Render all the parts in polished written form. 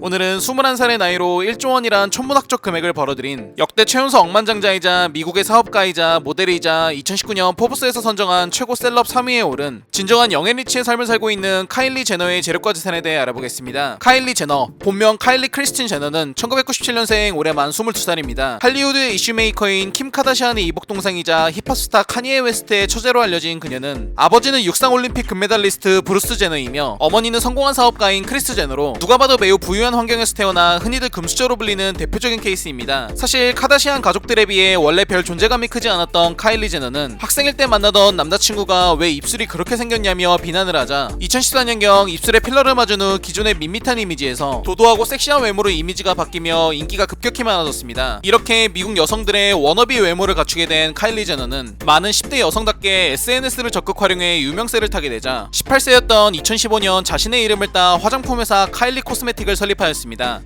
오늘은 21살의 나이로 1조 원이란 천문학적 금액을 벌어들인 역대 최연소 억만장자이자 미국의 사업가이자 모델이자 2019년 포브스에서 선정한 최고 셀럽 3위에 오른 진정한 영앤리치의 삶을 살고 있는 카일리 제너의 재력과 재산에 대해 알아보겠습니다. 카일리 제너, 본명 카일리 크리스틴 제너는 1997년생, 올해 만 22살입니다. 할리우드의 이슈메이커인 킴 카다시안의 이복 동생이자 힙합 스타 카니에 웨스트의 처제로 알려진 그녀는 아버지는 육상 올림픽 금메달리스트 브루스 제너이며 어머니는 성공한 사업가인 크리스 제너로 누가 봐도 매우 부유한 환경에서 태어나 흔히들 금수저로 불리는 대표적인 케이스입니다. 사실 카다시안 가족들에 비해 원래 별 존재감이 크지 않았던 카일리 제너는 학생일 때 만나던 남자친구가 왜 입술이 그렇게 생겼냐며 비난을 하자 2014년경 입술에 필러를 맞은 후 기존의 밋밋한 이미지에서 도도하고 섹시한 외모로 이미지가 바뀌며 인기가 급격히 많아졌습니다. 이렇게 미국 여성들의 워너비 외모를 갖추게 된 카일리 제너는 많은 10대 여성답게 SNS를 적극 활용해 유명세를 타게 되자 18세였던 2015년 자신의 이름을 따 화장품 회사 카일리 코스메틱을 설립하였습니다.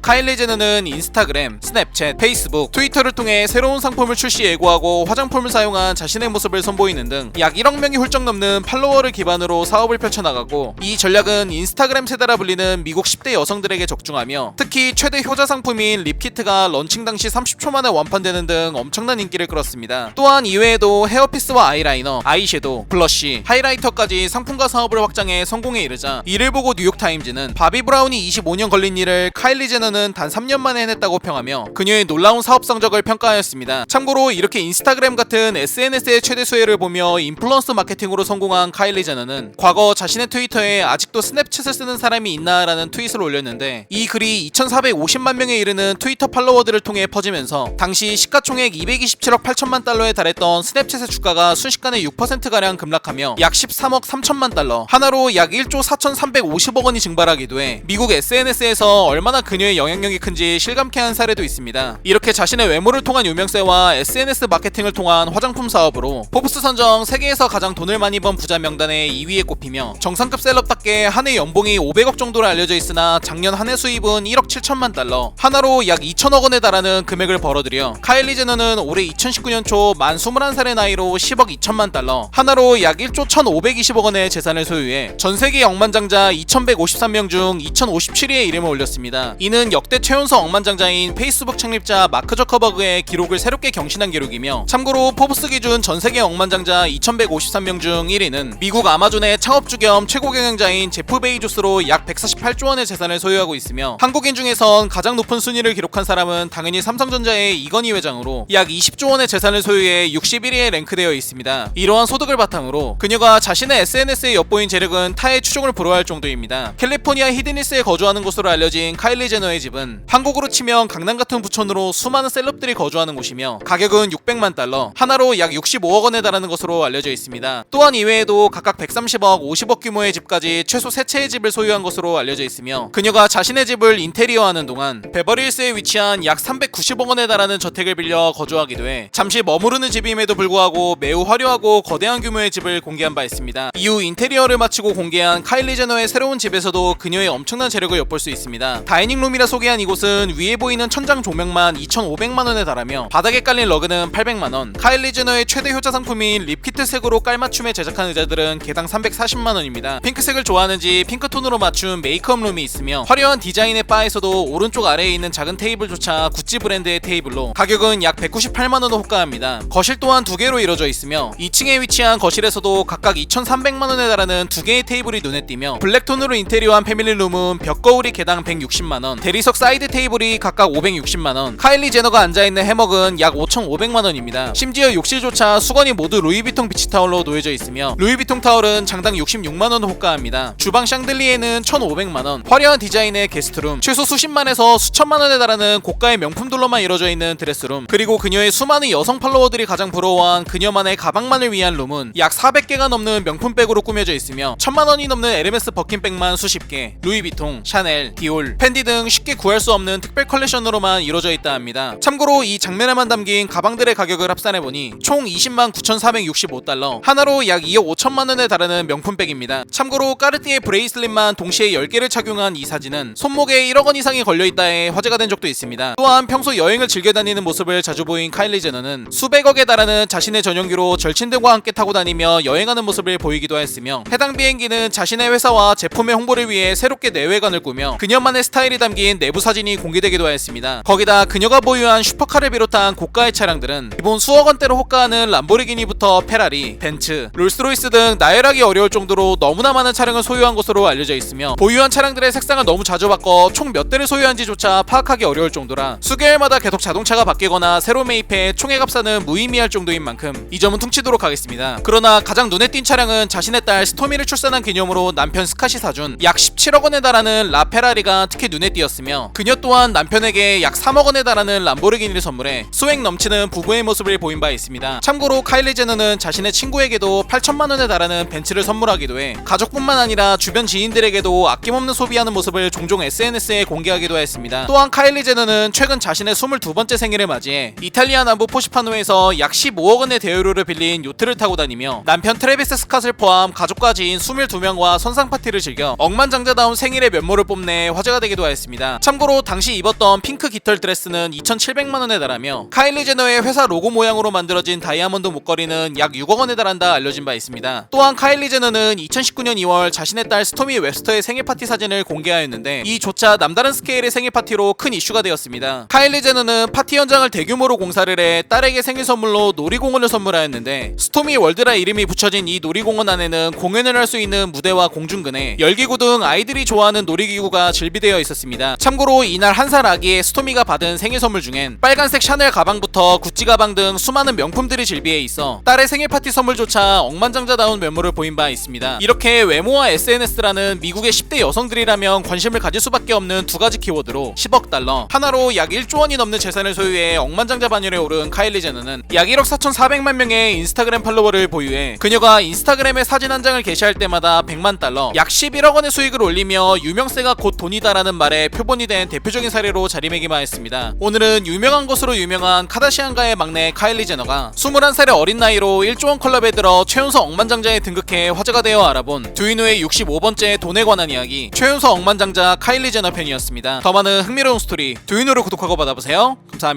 카일리 제너는 인스타그램, 스냅챗, 페이스북, 트위터를 통해 새로운 상품을 출시 예고하고 화장품을 사용한 자신의 모습을 선보이는 등 약 1억 명이 훌쩍 넘는 팔로워를 기반으로 사업을 펼쳐나가고, 이 전략은 인스타그램 세대라 불리는 미국 10대 여성들에게 적중하며 특히 최대 효자 상품인 립키트가 런칭 당시 30초 만에 완판되는 등 엄청난 인기를 끌었습니다. 또한 이외에도 헤어피스와 아이라이너, 아이섀도우, 블러쉬, 하이라이터까지 상품과 사업을 확장해 성공에 이르자 이를 보고 뉴욕타임즈는 바비 브라운이 25년 걸린 일을 카일리 제너는 단 3년 만에 해냈다고 평하며 그녀의 놀라운 사업 성적을 평가하였습니다. 참고로 이렇게 인스타그램 같은 SNS의 최대 수혜를 보며 인플루언서 마케팅으로 성공한 카일리 제너는 과거 자신의 트위터에 아직도 스냅챗을 쓰는 사람이 있나 라는 트윗을 올렸는데, 이 글이 2450만 명에 이르는 트위터 팔로워들을 통해 퍼지면서 당시 시가총액 227억 8천만 달러에 달했던 스냅챗의 주가가 순식간에 6%가량 급락하며 약 13억 3천만 달러, 하나로 약 1조 4,350억 원이 증발하기도 해 미국 SNS에서 얼마나 그녀의 영향력이 큰지 실감케 한 사례도 있습니다. 이렇게 자신의 외모를 통한 유명세와 SNS 마케팅을 통한 화장품 사업으로 포브스 선정 세계에서 가장 돈을 많이 번 부자 명단에 2위에 꼽히며 정상급 셀럽답게 한 해 연봉이 500억 정도로 알려져 있으나 작년 한 해 수입은 1억 7천만 달러, 하나로 약 2천억 원에 달하는 금액을 벌어들여 카일리 제너는 올해 2019년 초 만 21살의 나이로 10억 2천만 달러, 하나로 약 1조 1,520억 원의 재산을 소유해 전세계 억만장자 2153명 중 2057위에 이름을 올렸습니다. 이는 역대 최연소 억만장자인 페이스북 창립자 마크 저커버그의 기록을 새롭게 경신한 기록이며, 참고로 포브스 기준 전세계 억만장자 2153명 중 1위는 미국 아마존의 창업주 겸 최고 경영자인 제프 베이조스로 약 148조 원의 재산을 소유하고 있으며, 한국인 중에선 가장 높은 순위를 기록한 사람은 당연히 삼성전자의 이건희 회장으로 약 20조 원의 재산을 소유해 61위에 랭크되어 있습니다. 이러한 소득을 바탕으로 그녀가 자신의 SNS에 엿보인 재력은 타의 추종을 불허할 정도입니다. 캘리포니아 히드니스에 거주하는 곳으로 알려진 카일리 제너의 집은 한국으로 치면 강남 같은 부촌으로 수많은 셀럽들이 거주하는 곳이며 가격은 600만 달러, 하나로 약 65억 원에 달하는 것으로 알려져 있습니다. 또한 이외에도 각각 130억, 50억 규모의 집까지 최소 3채의 집을 소유한 것으로 알려져 있으며, 그녀가 자신의 집을 인테리어하는 동안 베버리힐스에 위치한 약 390억 원에 달하는 저택을 빌려 거주하기도 해 잠시 머무르는 집임에도 불구하고 매우 화려하고 거대한 규모의 집을 공개한 바 있습니다. 이후 인테리어를 마치고 공개한 카일리 제너의 새로운 집에서도 그녀의 엄청난 재력을 엿볼 수 있습니다. 다이닝룸이라 소개한 이곳은 위에 보이는 천장 조명만 2,500만 원에 달하며 바닥에 깔린 러그는 800만 원, 카일리 제너의 최대 효자 상품인 립키트 색으로 깔맞춤에 제작한 의자들은 개당 340만 원입니다. 핑크색을 좋아하는지 핑크톤으로 맞춘 메이크업 룸이 있으며 화려한 디자인의 바에서도 오른쪽 아래에 있는 작은 테이블조차 구찌 브랜드의 테이블로 가격은 약 198만 원을 호가합니다. 거실 또한 2개로 이루어져 있으며 2층에 위치한 거실에서도 각각 2,300만 원에 달하는 2개의 테이블이 눈에 띄며 블랙톤으로 인테리어한 패밀리룸은 벽거울이 개당 160만 원, 대리석 사이드 테이블이 각각 560만 원, 카일리 제너가 앉아있는 해먹은 약 5,500만 원입니다. 심지어 욕실조차 수건이 모두 루이비통 비치타올로 놓여져 있으며 루이비통 타올은 장당 66만 원을 호가합니다. 주방 샹들리에는 1,500만 원, 화려한 디자인의 게스트룸, 최소 수십만에서 수천만 원에 달하는 고가의 명품들로만 이루어져 있는 드레스룸, 그리고 그녀의 수많은 여성 팔로워들이 가장 부러워한 그녀만의 가방만을 위한 룸은 약 400개가 넘는 명품백으로 꾸며져 있으며 1,000만 원이 넘는 에르메스 버킨백만 수십 개, 루이비통, 샤넬, 디올, 펜디 등 쉽게 구할 수 없는 특별 컬렉션으로만 이루어져 있다 합니다. 참고로 이 장면에만 담긴 가방들의 가격을 합산해보니 총 20만 9,465달러, 하나로 약 2억 5천만 원에 달하는 명품백입니다. 참고로 까르띠에 브레이슬릿만 동시에 10개를 착용한 이 사진은 손목에 1억 원 이상이 걸려있다에 화제가 된 적도 있습니다. 또한 평소 여행을 즐겨 다니는 모습을 자주 보인 카일리 제너는 수백억에 달하는 자신의 전용기로 절친들과 함께 타고 다니며 여행하는 모습을 보이기도 했으며, 해당 비행기는 자신의 회사와 제품의 홍보를 위해 새롭게 내외관을 꾸며 그녀만의 스타일이 담긴 내부 사진이 공개되기도 하였습니다. 거기다 그녀가 보유한 슈퍼카를 비롯한 고가의 차량들은 기본 수억 원대로 호가하는 람보르기니부터 페라리, 벤츠, 롤스로이스 등 나열하기 어려울 정도로 너무나 많은 차량을 소유한 것으로 알려져 있으며 보유한 차량들의 색상을 너무 자주 바꿔 총 몇 대를 소유한지조차 파악하기 어려울 정도라 수개월마다 계속 자동차가 바뀌거나 새로 매입해 총액 합산은 무의미할 정도인 만큼 이 점은 퉁치도록 하겠습니다. 그러나 가장 눈에 띈 차량은 자신의 딸 스토미를 출산한 기념으로 남편 스캇이 사준 약 17억 원에 달하는 라페라리가 특히 눈에 띄었으며 그녀 또한 남편에게 약 3억 원에 달하는 람보르기니를 선물해 소액 넘치는 부부의 모습을 보인 바 있습니다. 참고로 카일리 제너는 자신의 친구에게도 8천만 원에 달하는 벤츠를 선물하기도 해 가족뿐만 아니라 주변 지인들에게도 아낌없는 소비하는 모습을 종종 SNS에 공개하기도 했습니다. 또한 카일리 제너는 최근 자신의 22번째 생일을 맞이해 이탈리아 남부 포시파노에서 약 15억 원의 대여료를 빌린 요트를 타고 다니며 남편 트래비스 스캇을 포함 가족과 지인 22명과 선상 파티를 즐겨 억만장자다운 생일의 면모를 뽐내 화제가 되기도 하였습니다. 참고로 당시 입었던 핑크 깃털 드레스는 2,700만 원에 달하며 카일리 제너의 회사 로고 모양으로 만들어진 다이아몬드 목걸이는 약 6억 원에 달한다 알려진 바 있습니다. 또한 카일리 제너는 2019년 2월 자신의 딸 스토미 웹스터의 생일 파티 사진을 공개하였는데 이조차 남다른 스케일의 생일 파티로 큰 이슈가 되었습니다. 카일리 제너는 파티 현장을 대규모로 공사를 해 딸에게 생일 선물로 놀이공원을 선물하였는데 스토미 월드라 이름이 붙여진 이 놀이공원 안에는 공연을 할 수 있는 무대와 공중근해, 열기구 등 아이들이 좋아하는 놀이기구가 즐비되어 있었습니다. 참고로 이날 한 살 아기의 스토미가 받은 생일 선물 중엔 빨간색 샤넬 가방부터 구찌 가방 등 수많은 명품들이 즐비해 있어 딸의 생일 파티 선물조차 억만장자다운 면모를 보인 바 있습니다. 이렇게 외모와 SNS라는 미국의 10대 여성들이라면 관심을 가질 수밖에 없는 두 가지 키워드로 10억 달러, 하나로 약 1조 원이 넘는 재산을 소유해 억만장자 반열에 오른 카일리 제너는 약 1억 4,400만 명의 인스타그램 팔로워를 보유해 그녀가 인스타그램에 사진 한 장을 게시할 때마다 100만 달러, 약 11억 원의 수익을 올리며 유명세가 곧 돈이다라는 말에 표본이 된 대표적인 사례로 자리매김하 했습니다. 오늘은 유명한 것으로 유명한 카다시안가의 막내 카일리 제너가 21살의 어린 나이로 1조 원 클럽에 들어 최연소 억만장자에 등극해 화제가 되어 알아본 두이노의 65번째 돈에 관한 이야기, 최연소 억만장자 카일리 제너 편이었습니다. 더 많은 흥미로운 스토리 두이노를 구독하고 받아보세요. 감사합니다.